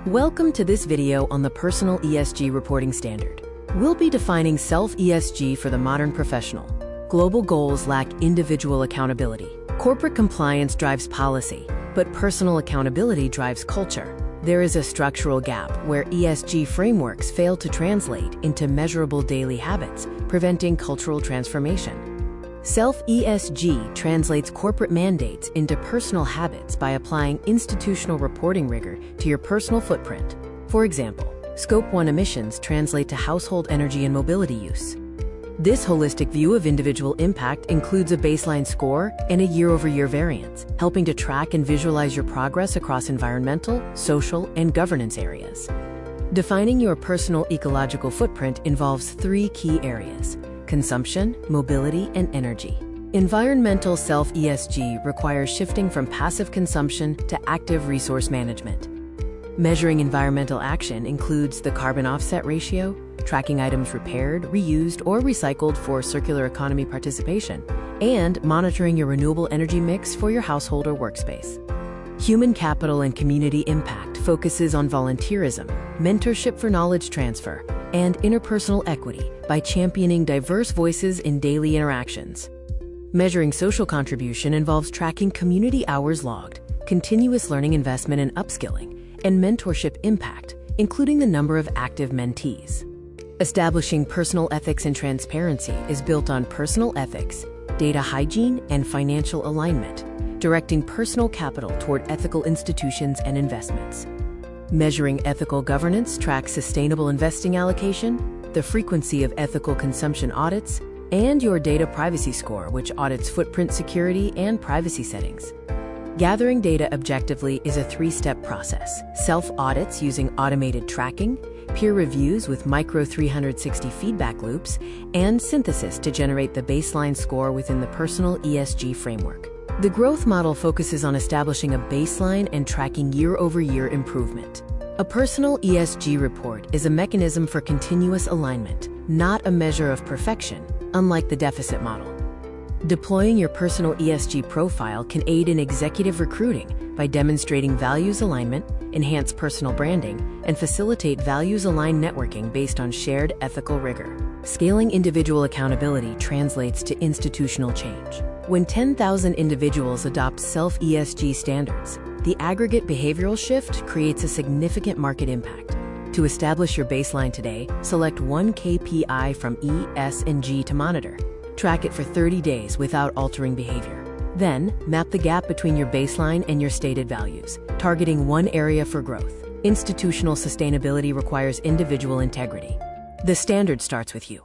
Welcome to this video on the Personal ESG Reporting Standard. We'll be defining self-ESG for the modern professional. Global goals lack individual accountability. Corporate compliance drives policy, but personal accountability drives culture. There is a structural gap where ESG frameworks fail to translate into measurable daily habits, preventing cultural transformation. Self-ESG translates corporate mandates into personal habits by applying institutional reporting rigor to your personal footprint. For example, Scope 1 emissions translate to household energy and mobility use. This holistic view of individual impact includes a baseline score and a year-over-year variance, helping to track and visualize your progress across environmental, social, and governance areas. Defining your personal ecological footprint involves three key areas: consumption, mobility, and energy. Environmental self-ESG requires shifting from passive consumption to active resource management. Measuring environmental action includes the carbon offset ratio, tracking items repaired, reused, or recycled for circular economy participation, and monitoring your renewable energy mix for your household or workspace. Human capital and community impact focuses on volunteerism, mentorship for knowledge transfer, and interpersonal equity by championing diverse voices in daily interactions. Measuring social contribution involves tracking community hours logged, continuous learning investment in upskilling, and mentorship impact, including the number of active mentees. Establishing personal ethics and transparency is built on personal ethics, data hygiene, and financial alignment, directing personal capital toward ethical institutions and investments. Measuring ethical governance tracks sustainable investing allocation, the frequency of ethical consumption audits, and your data privacy score, which audits footprint security and privacy settings. Gathering data objectively is a three-step process: self-audits using automated tracking, peer reviews with micro 360 feedback loops, and synthesis to generate the baseline score within the Personal ESG framework. The growth model focuses on establishing a baseline and tracking year-over-year improvement. A Personal ESG report is a mechanism for continuous alignment, not a measure of perfection, unlike the deficit model. Deploying your Personal ESG profile can aid in executive recruiting by demonstrating values alignment, enhance personal branding, and facilitate values-aligned networking based on shared ethical rigor. Scaling individual accountability translates to institutional change. When 10,000 individuals adopt self-ESG standards, the aggregate behavioral shift creates a significant market impact. To establish your baseline today, select one KPI from E, S, and G to monitor. Track it for 30 days without altering behavior. Then, map the gap between your baseline and your stated values, targeting one area for growth. Institutional sustainability requires individual integrity. The standard starts with you.